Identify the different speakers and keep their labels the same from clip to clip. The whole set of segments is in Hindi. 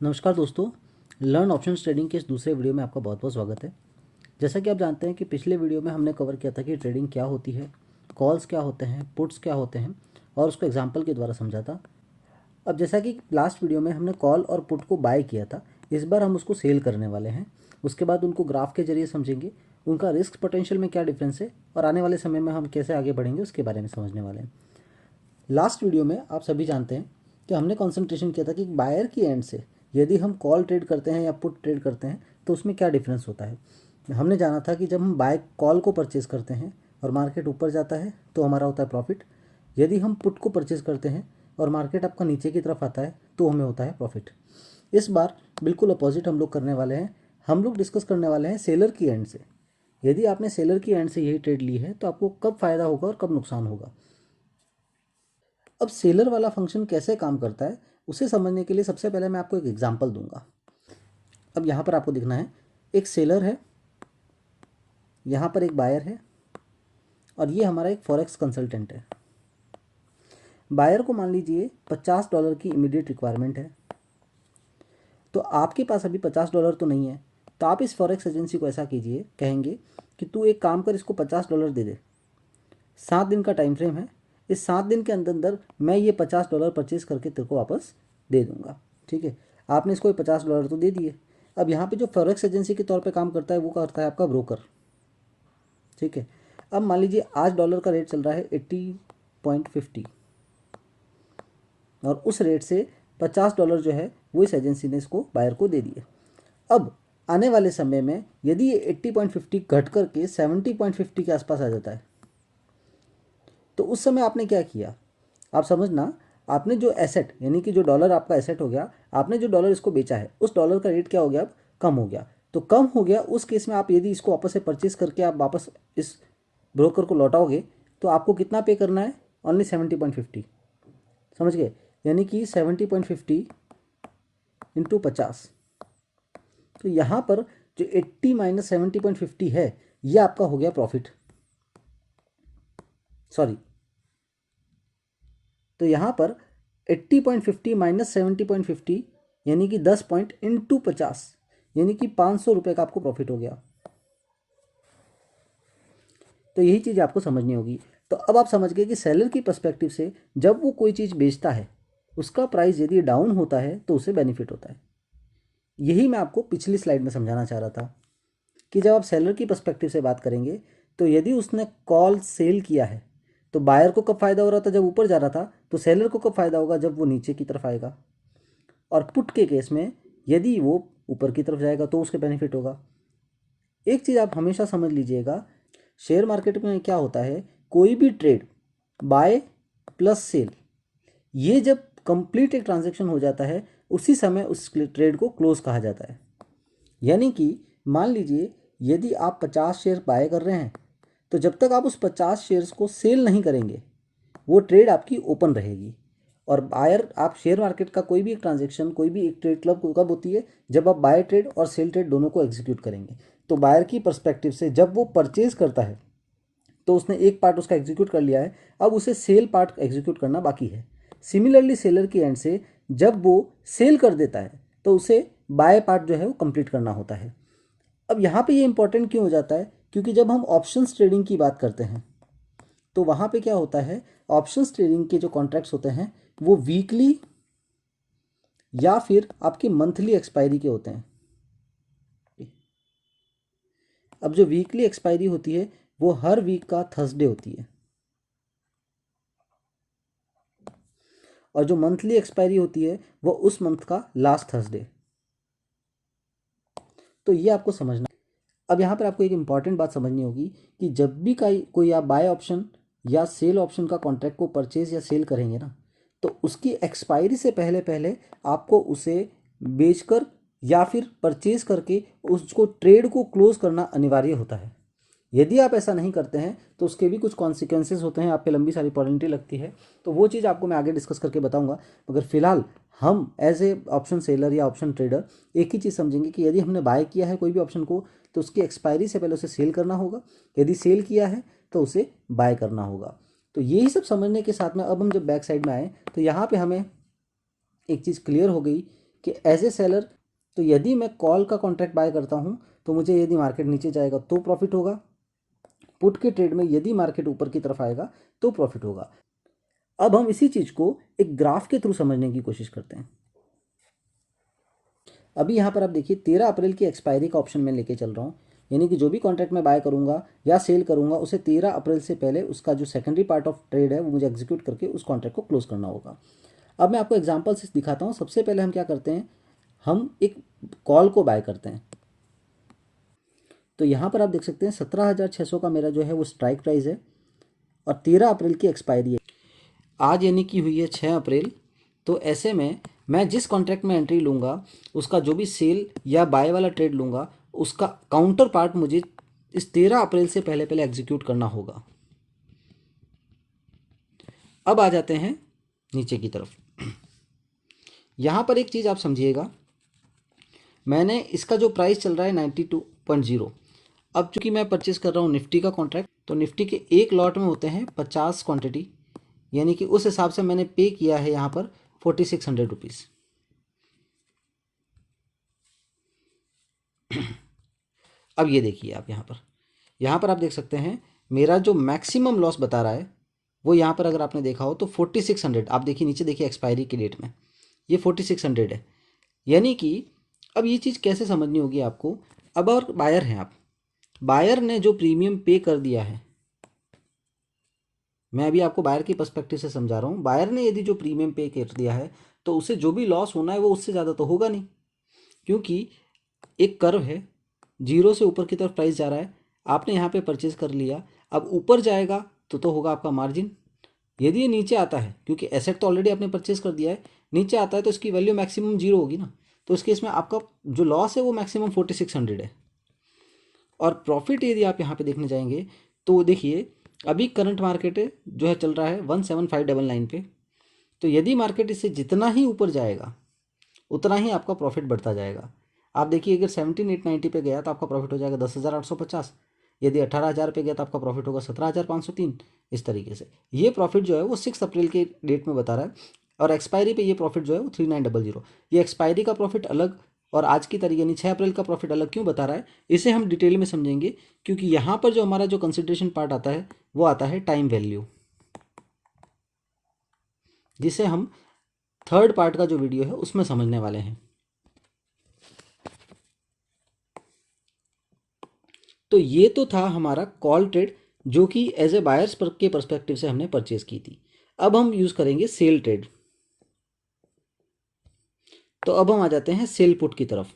Speaker 1: नमस्कार दोस्तों। लर्न ऑप्शन ट्रेडिंग के इस दूसरे वीडियो में आपका बहुत बहुत स्वागत है। जैसा कि आप जानते हैं कि पिछले वीडियो में हमने कवर किया था कि ट्रेडिंग क्या होती है, कॉल्स क्या होते हैं, पुट्स क्या होते हैं और उसको एग्जांपल के द्वारा समझा था। अब जैसा कि लास्ट वीडियो में हमने कॉल और पुट को बाय किया था, इस बार हम उसको सेल करने वाले हैं। उसके बाद उनको ग्राफ के जरिए समझेंगे, उनका रिस्क पोटेंशियल में क्या डिफरेंस है और आने वाले समय में हम कैसे आगे बढ़ेंगे उसके बारे में समझने वाले हैं। लास्ट वीडियो में आप सभी जानते हैं कि हमने कंसंट्रेशन किया था कि बायर की एंड से यदि हम कॉल ट्रेड करते हैं या पुट ट्रेड करते हैं तो उसमें क्या डिफरेंस होता है। हमने जाना था कि जब हम बाय कॉल को परचेज़ करते हैं और मार्केट ऊपर जाता है तो हमारा होता है प्रॉफिट। यदि हम पुट को परचेज़ करते हैं और मार्केट आपका नीचे की तरफ आता है तो हमें होता है प्रॉफिट। इस बार बिल्कुल अपोजिट हम लोग करने वाले हैं। हम लोग डिस्कस करने वाले हैं सेलर की एंड से। यदि आपने सेलर की एंड से यही ट्रेड ली है तो आपको कब फ़ायदा होगा और कब नुकसान होगा। अब सेलर वाला फंक्शन कैसे काम करता है उसे समझने के लिए सबसे पहले मैं आपको एक एग्जांपल दूंगा। अब यहाँ पर आपको दिखना है, एक सेलर है, यहाँ पर एक बायर है और ये हमारा एक फॉरेक्स कंसल्टेंट है। बायर को मान लीजिए $50 की इमीडिएट रिक्वायरमेंट है, तो आपके पास अभी $50 तो नहीं है। तो आप इस फॉरेक्स एजेंसी को ऐसा कीजिए, कहेंगे कि तू एक काम कर, इसको $50 दे दे। 7 दिन का टाइम फ्रेम है, इस 7 दिन के अंदर अंदर मैं ये $50 परचेज करके तेरे को वापस दे दूंगा। ठीक है, आपने इसको $50 तो दे दिए। अब यहाँ पे जो फॉरेक्स एजेंसी के तौर पे काम करता है वो करता है आपका ब्रोकर। ठीक है, अब मान लीजिए आज डॉलर का रेट चल रहा है 80.50 और उस रेट से $50 जो है वो इस एजेंसी ने इसको बायर को दे दिए। अब आने वाले समय में यदि ये 80.50 घट करके 70.50 के आसपास आ जाता है तो उस समय आपने क्या किया, आप समझना, आपने जो एसेट यानी कि जो डॉलर आपका एसेट हो गया, आपने जो डॉलर इसको बेचा है उस डॉलर का रेट क्या हो गया, अब कम हो गया। तो कम हो गया उस केस में आप यदि इसको वापस से परचेज करके आप वापस इस ब्रोकर को लौटाओगे तो आपको कितना पे करना है, ओनली 70.50। समझ गए, यानी कि 70.50 इंटू 50। तो यहाँ पर जो 80 माइनस 70.50 है ये आपका हो गया प्रॉफिट। सॉरी, तो यहाँ पर 80.50 माइनस 70.50 यानी कि 10 पॉइंट इंटू 50 यानी कि ₹500 का आपको प्रॉफिट हो गया। तो यही चीज़ आपको समझनी होगी। तो अब आप समझ गए कि सेलर की पर्सपेक्टिव से जब वो कोई चीज़ बेचता है उसका प्राइस यदि डाउन होता है तो उसे बेनिफिट होता है। यही मैं आपको पिछली स्लाइड में समझाना चाह रहा था कि जब आप सेलर की पर्सपेक्टिव से बात करेंगे तो यदि उसने कॉल सेल किया है तो बायर को कब फ़ायदा हो रहा था, जब ऊपर जा रहा था, तो सेलर को कब फ़ायदा होगा, जब वो नीचे की तरफ आएगा। और पुट के केस में यदि वो ऊपर की तरफ जाएगा तो उसके बेनिफिट होगा। एक चीज़ आप हमेशा समझ लीजिएगा, शेयर मार्केट में क्या होता है, कोई भी ट्रेड बाय प्लस सेल ये जब कंप्लीट एक ट्रांजैक्शन हो जाता है उसी समय उस ट्रेड को क्लोज कहा जाता है। यानी कि मान लीजिए यदि आप 50 शेयर बाय कर रहे हैं तो जब तक आप उस 50 शेयर्स को सेल नहीं करेंगे वो ट्रेड आपकी ओपन रहेगी। और बायर, आप शेयर मार्केट का कोई भी एक ट्रांजेक्शन, कोई भी एक ट्रेड क्लब कब होती है, जब आप बाय ट्रेड और सेल ट्रेड दोनों को एग्जीक्यूट करेंगे। तो बायर की पर्सपेक्टिव से जब वो परचेज करता है तो उसने एक पार्ट उसका एग्जीक्यूट कर लिया है, अब उसे सेल पार्ट एग्जीक्यूट करना बाकी है। सिमिलरली सेलर की एंड से जब वो सेल कर देता है तो उसे बाय पार्ट जो है वो कंप्लीट करना होता है। अब यहाँ पे ये इंपॉर्टेंट क्यों हो जाता है, क्योंकि जब हम ऑप्शंस ट्रेडिंग की बात करते हैं तो वहाँ पे क्या होता है, ऑप्शंस ट्रेडिंग के जो कॉन्ट्रैक्ट्स होते हैं वो वीकली या फिर आपकी मंथली एक्सपायरी के होते हैं। अब जो वीकली एक्सपायरी होती है वो हर वीक का थर्सडे होती है और जो मंथली एक्सपायरी होती है वो उस मंथ का लास्ट थर्सडे। तो ये आपको समझना। अब यहाँ पर आपको एक इंपॉर्टेंट बात समझनी होगी कि जब भी कोई आप बाय ऑप्शन या सेल ऑप्शन का कॉन्ट्रैक्ट को परचेज या सेल करेंगे ना, तो उसकी एक्सपायरी से पहले पहले आपको उसे बेचकर या फिर परचेज करके उसको ट्रेड को क्लोज करना अनिवार्य होता है। यदि आप ऐसा नहीं करते हैं तो उसके भी कुछ कॉन्सिक्वेंसेस होते हैं, आप पे लंबी सारी पॉलिटी लगती है। तो वो चीज़ आपको मैं आगे डिस्कस करके बताऊंगा। मगर फिलहाल हम एज ए ऑप्शन सेलर या ऑप्शन ट्रेडर एक ही चीज़ समझेंगे कि यदि हमने बाय किया है कोई भी ऑप्शन को तो उसकी एक्सपायरी से पहले उसे सेल करना होगा, यदि सेल किया है तो उसे बाय करना होगा। तो यही सब समझने के साथ में अब हम जब बैक साइड में आए तो यहाँ पे हमें एक चीज़ क्लियर हो गई कि एज ए सेलर, तो यदि मैं कॉल का कॉन्ट्रैक्ट बाय करता हूँ तो मुझे यदि मार्केट नीचे जाएगा तो प्रॉफिट होगा, पुट के ट्रेड में यदि मार्केट ऊपर की तरफ आएगा तो प्रॉफिट होगा। अब हम इसी चीज़ को एक ग्राफ के थ्रू समझने की कोशिश करते हैं। अभी यहाँ पर आप देखिए 13 अप्रैल की एक्सपायरी का ऑप्शन मैं लेके चल रहा हूँ, यानी कि जो भी कॉन्ट्रैक्ट मैं बाय करूँगा या सेल करूँगा उसे 13 अप्रैल से पहले उसका जो सेकेंडरी पार्ट ऑफ ट्रेड है वो मुझे एग्जीक्यूट करके उस कॉन्ट्रैक्ट को क्लोज करना होगा। अब मैं आपको एग्जाम्पल से दिखाता हूँ। सबसे पहले हम क्या करते हैं, हम एक कॉल को बाय करते हैं। तो यहाँ पर आप देख सकते हैं 17,600 का मेरा जो है वो स्ट्राइक प्राइस है और 13 अप्रैल की एक्सपायरी है आज, यानी कि हुई है 6 अप्रैल। तो ऐसे में मैं जिस कॉन्ट्रैक्ट में एंट्री लूँगा उसका जो भी सेल या बाय वाला ट्रेड लूँगा उसका काउंटर पार्ट मुझे इस 13 अप्रैल से पहले पहले एग्जीक्यूट करना होगा। अब आ जाते हैं नीचे की तरफ। यहाँ पर एक चीज़ आप समझिएगा, मैंने इसका जो प्राइस चल रहा है 92.0। अब चूंकि मैं परचेस कर रहा हूँ निफ्टी का कॉन्ट्रैक्ट, तो निफ्टी के एक लॉट में होते हैं 50 क्वांटिटी, यानी कि उस हिसाब से मैंने पे किया है यहाँ पर 4600 रुपीज़। अब ये देखिए आप यहाँ पर आप देख सकते हैं मेरा जो मैक्सिमम लॉस बता रहा है वो यहाँ पर अगर आपने देखा हो तो 4600। आप देखिए नीचे देखिए एक्सपायरी की डेट में ये 4600 है, यानी कि अब ये चीज़ कैसे समझनी होगी आपको। अब और बायर हैं आप, बायर ने जो प्रीमियम पे कर दिया है, मैं अभी आपको बायर की पर्सपेक्टिव से समझा रहा हूँ, बायर ने यदि जो प्रीमियम पे कर दिया है तो उसे जो भी लॉस होना है वो उससे ज़्यादा तो होगा नहीं, क्योंकि एक कर्व है, जीरो से ऊपर की तरफ प्राइस जा रहा है, आपने यहाँ पे परचेज कर लिया, अब ऊपर जाएगा तो होगा आपका मार्जिन। यदि ये नीचे आता है, क्योंकि एसेट तो ऑलरेडी आपने परचेज कर दिया है, नीचे आता है तो इसकी वैल्यू मैक्सिमम जीरो होगी ना, तो इस केस में आपका जो लॉस है वो मैक्सिमम 4600 है। और प्रॉफिट यदि आप यहाँ पे देखने जाएंगे तो देखिए अभी करंट मार्केट जो है चल रहा है 17599 पे, तो यदि मार्केट इससे जितना ही ऊपर जाएगा उतना ही आपका प्रॉफिट बढ़ता जाएगा। आप देखिए अगर 17890 पे गया तो आपका प्रॉफिट हो जाएगा 10,850, यदि 18,000 पे गया तो आपका प्रॉफिट होगा 17,503। इस तरीके से ये प्रॉफिट जो है वो 6 अप्रैल के डेट में बता रहा है, और एक्सपायरी पे ये प्रॉफिट जो है वो 3900। ये एक्सपायरी का प्रॉफिट अलग और आज की तारीख यानी 6 अप्रैल का प्रॉफिट अलग क्यों बता रहा है, इसे हम डिटेल में समझेंगे, क्योंकि यहाँ पर जो हमारा जो कंसिडरेशन पार्ट आता है वो आता है टाइम वैल्यू, जिसे हम थर्ड पार्ट का जो वीडियो है उसमें समझने वाले हैं। तो ये तो था हमारा कॉल ट्रेड जो कि एज ए बायर्स के परस्पेक्टिव से हमने परचेज की थी। अब हम यूज़ करेंगे सेल ट्रेड। तो अब हम आ जाते हैं सेल पुट की तरफ।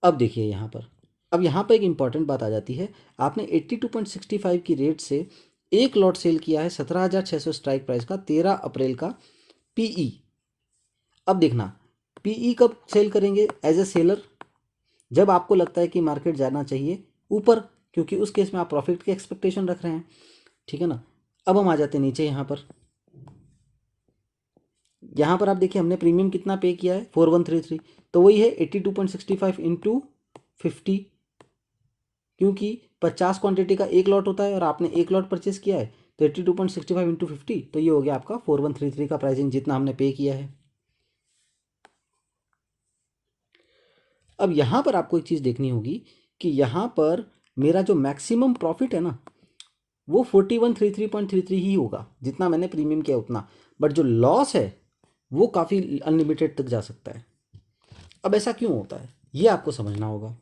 Speaker 1: अब देखिए यहाँ पर, अब यहाँ पर एक इंपॉर्टेंट बात आ जाती है, आपने 82.65 की रेट से एक लॉट सेल किया है 17,600 स्ट्राइक प्राइस का 13 अप्रैल का पीई। अब देखना पीई कब सेल करेंगे, एज ए सेलर जब आपको लगता है कि मार्केट जाना चाहिए ऊपर, क्योंकि उस केस में आप प्रॉफिट की एक्सपेक्टेशन रख रहे हैं, ठीक है ना। अब हम आ जाते हैं नीचे यहाँ पर आप देखिए हमने प्रीमियम कितना पे किया है 4133, तो वही है 82.65 इंटू 50, क्योंकि 50 क्वांटिटी का एक लॉट होता है और आपने एक लॉट परचेस किया है, तो 82.65 इंटू 50, तो ये हो गया आपका 4133 का प्राइसिंग जितना हमने पे किया है। अब यहाँ पर आपको एक चीज़ देखनी होगी कि यहाँ पर मेरा जो मैक्सिमम प्रॉफिट है ना वो 4133.33 ही होगा, जितना मैंने प्रीमियम किया उतना, बट जो लॉस है वो काफ़ी अनलिमिटेड तक जा सकता है। अब ऐसा क्यों होता है ये आपको समझना होगा।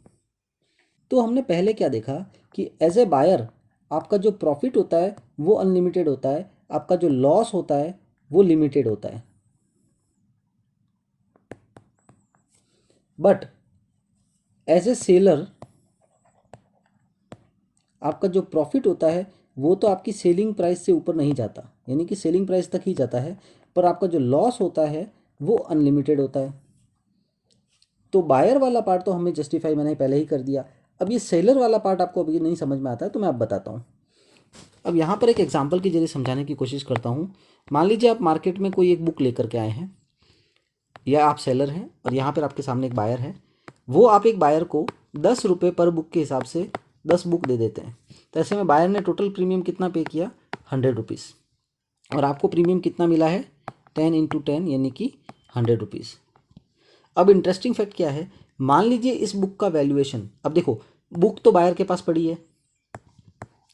Speaker 1: तो हमने पहले क्या देखा कि एज ए बायर आपका जो प्रॉफिट होता है वो अनलिमिटेड होता है, आपका जो लॉस होता है वो लिमिटेड होता है। बट एज ए सेलर आपका जो प्रॉफिट होता है वो तो आपकी सेलिंग प्राइस से ऊपर नहीं जाता, यानी कि सेलिंग प्राइस तक ही जाता है, पर आपका जो लॉस होता है वो अनलिमिटेड होता है। तो बायर वाला पार्ट तो हमें जस्टिफाई मैंने पहले ही कर दिया। अब ये सेलर वाला पार्ट आपको अभी नहीं समझ में आता है तो मैं आप बताता हूँ। अब यहाँ पर एक एग्जांपल के जरिए समझाने की कोशिश करता हूँ। मान लीजिए आप मार्केट में कोई एक बुक लेकर के आए हैं, या आप सेलर हैं और यहाँ पर आपके सामने एक बायर है, वो आप एक बायर को 10 रुपये पर बुक के हिसाब से 10 बुक दे देते हैं। तो ऐसे में बायर ने टोटल प्रीमियम कितना पे किया 100 रुपीज़, और आपको प्रीमियम कितना मिला है 10 इंटू 10 यानी कि 100 रुपीज़। अब इंटरेस्टिंग फैक्ट क्या है, मान लीजिए इस बुक का वैल्यूएशन, अब देखो बुक तो बायर के पास पड़ी है,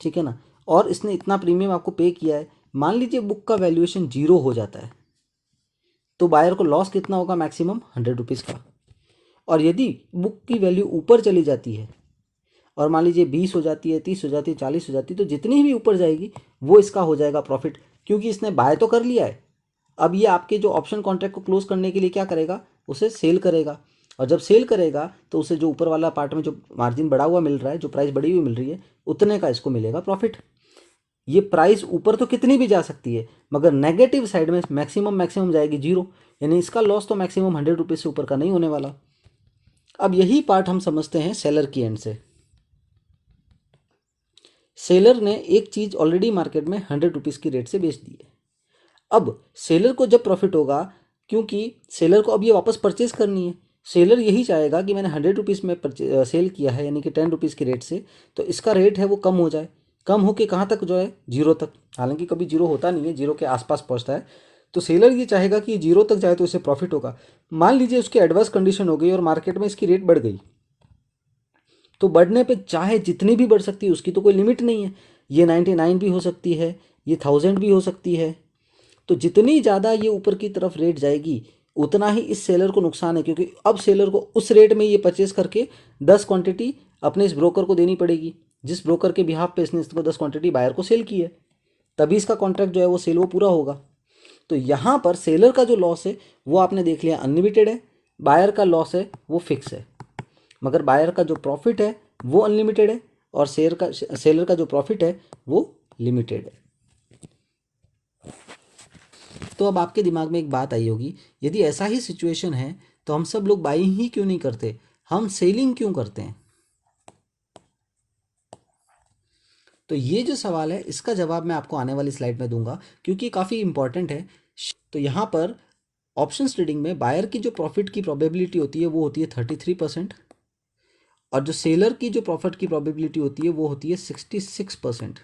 Speaker 1: ठीक है ना, और इसने इतना प्रीमियम आपको पे किया है। मान लीजिए बुक का वैल्यूएशन 0 हो जाता है तो बायर को लॉस कितना होगा, मैक्सिमम 100 रुपीज़ का। और यदि बुक की वैल्यू ऊपर चली जाती है और मान लीजिए 20 हो जाती है, 30 हो जाती है, 40 हो जाती है, तो जितनी भी ऊपर जाएगी वो इसका हो जाएगा प्रॉफिट, क्योंकि इसने बाय तो कर लिया है। अब ये आपके जो ऑप्शन कॉन्ट्रैक्ट को क्लोज करने के लिए क्या करेगा, उसे सेल करेगा, और जब सेल करेगा तो उसे जो ऊपर वाला पार्ट में जो मार्जिन बढ़ा हुआ मिल रहा है, जो प्राइस बढ़ी हुई मिल रही है, उतने का इसको मिलेगा प्रॉफिट। ये प्राइस ऊपर तो कितनी भी जा सकती है, मगर नेगेटिव साइड में मैक्सिमम जाएगी 0, यानी इसका लॉस तो मैक्सिमम 100 रुपीज़ से ऊपर का नहीं होने वाला। अब यही पार्ट हम समझते हैं सेलर की एंड से। सेलर ने एक चीज़ ऑलरेडी मार्केट में 100 रुपीज़ की रेट से बेच दी है। अब सेलर को जब प्रॉफिट होगा, क्योंकि सेलर को अब ये वापस परचेज करनी है, सेलर यही चाहेगा कि मैंने 100 रुपीज़ में सेल किया है, यानी कि 10 रुपीज़ की रेट से, तो इसका रेट है वो कम हो जाए। कम होके कहाँ तक जो है, 0 तक। हालांकि कभी 0 होता नहीं है, 0 के आसपास पहुँचता है। तो सेलर ये चाहेगा कि 0 तक जाए तो इसे प्रॉफिट होगा। मान लीजिए उसकी एडवर्स कंडीशन हो गई और मार्केट में इसकी रेट बढ़ गई, तो बढ़ने पे चाहे जितनी भी बढ़ सकती है, उसकी तो कोई लिमिट नहीं है। ये 99 भी हो सकती है, ये 1000 भी हो सकती है। तो जितनी ज़्यादा ये ऊपर की तरफ रेट जाएगी, उतना ही इस सेलर को नुकसान है, क्योंकि अब सेलर को उस रेट में ये परचेस करके 10 क्वांटिटी अपने इस ब्रोकर को देनी पड़ेगी, जिस ब्रोकर के बिहाफ पे इसने इसको 10 क्वांटिटी बायर को सेल की है, तभी इसका कॉन्ट्रैक्ट जो है वो सेल वो पूरा होगा। तो यहाँ पर सेलर का जो लॉस है वो आपने देख लिया अनलिमिटेड है, बायर का लॉस है वो फिक्स है। मगर बायर का जो प्रॉफिट है वो अनलिमिटेड है, और सेलर का जो प्रॉफिट है वो लिमिटेड है। तो अब आपके दिमाग में एक बात आई होगी, यदि ऐसा ही सिचुएशन है तो हम सब लोग बाइंग ही क्यों नहीं करते, हम सेलिंग क्यों करते हैं? तो ये जो सवाल है इसका जवाब मैं आपको आने वाली स्लाइड में दूंगा, क्योंकि काफ़ी इंपॉर्टेंट है। तो यहाँ पर ऑप्शन ट्रेडिंग में बायर की जो प्रॉफिट की प्रोबेबिलिटी होती है वो होती है 33%, और जो सेलर की जो प्रॉफिट की प्रोबेबिलिटी होती है वो होती है 66%।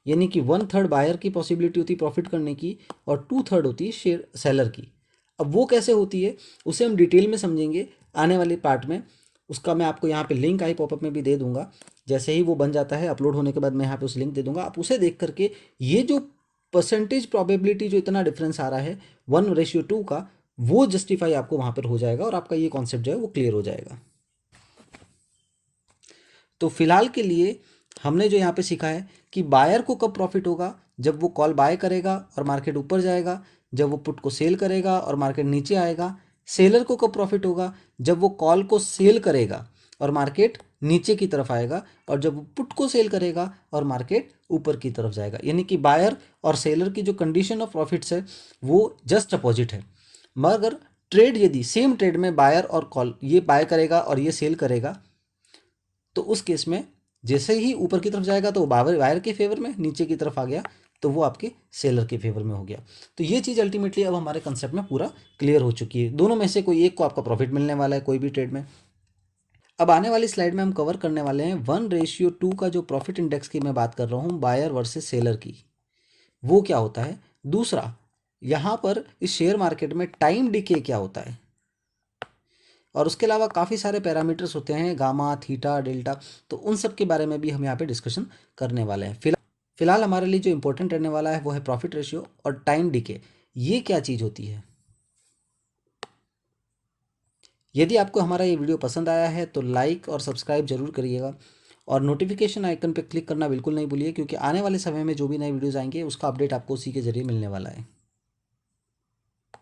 Speaker 1: यानी कि 1/3 बायर की पॉसिबिलिटी होती है प्रॉफिट करने की, और 2/3 होती है शेयर सेलर की। अब वो कैसे होती है उसे हम डिटेल में समझेंगे आने वाले पार्ट में। उसका मैं आपको यहाँ पे लिंक आई पॉपअप में भी दे दूंगा। जैसे ही वो बन जाता है, अपलोड होने के बाद मैं यहाँ पे उस लिंक दे दूंगा, आप उसे देख करके ये जो परसेंटेज प्रोबेबिलिटी जो इतना डिफरेंस आ रहा है 1:2 का, वो जस्टिफाई आपको वहाँ पर हो जाएगा, और आपका ये कॉन्सेप्ट जो है वो क्लियर हो जाएगा। तो फिलहाल के लिए हमने जो यहाँ पे सीखा है कि बायर को कब प्रॉफिट होगा, जब वो कॉल बाय करेगा और मार्केट ऊपर जाएगा, जब वो पुट को सेल करेगा और मार्केट नीचे आएगा। सेलर को कब प्रॉफिट होगा, जब वो कॉल को सेल करेगा और मार्केट नीचे की तरफ आएगा, और जब वो पुट को सेल करेगा और मार्केट ऊपर की तरफ जाएगा। यानी कि बायर और सेलर की जो कंडीशन ऑफ प्रॉफिट्स है वो जस्ट अपोजिट है। मगर ट्रेड, यदि सेम ट्रेड में बायर और कॉल, ये बाय करेगा और ये सेल करेगा, तो उस केस में जैसे ही ऊपर की तरफ जाएगा तो वो बायर के फेवर में, नीचे की तरफ आ गया तो वो आपके सेलर के फेवर में हो गया। तो ये चीज़ अल्टीमेटली अब हमारे कंसेप्ट में पूरा क्लियर हो चुकी है। दोनों में से कोई एक को आपका प्रॉफिट मिलने वाला है कोई भी ट्रेड में। अब आने वाली स्लाइड में हम कवर करने वाले हैं 1:2 का जो प्रॉफिट इंडेक्स की मैं बात कर रहा हूँ, बायर वर्सेस सेलर की, वो क्या होता है। दूसरा, यहाँ पर इस शेयर मार्केट में टाइम डिके क्या होता है, और उसके अलावा काफ़ी सारे पैरामीटर्स होते हैं, गामा, थीटा, डेल्टा, तो उन सब के बारे में भी हम यहाँ पे डिस्कशन करने वाले हैं। फिलहाल हमारे लिए जो इंपॉर्टेंट रहने वाला है वो है प्रॉफिट रेशियो और टाइम डिके। ये क्या चीज़ होती है? यदि आपको हमारा ये वीडियो पसंद आया है तो लाइक और सब्सक्राइब जरूर करिएगा, और नोटिफिकेशन आइकन पर क्लिक करना बिल्कुल नहीं भूलिए, क्योंकि आने वाले समय में जो भी नए वीडियोज़ आएंगे उसका अपडेट आपको उसी के जरिए मिलने वाला है।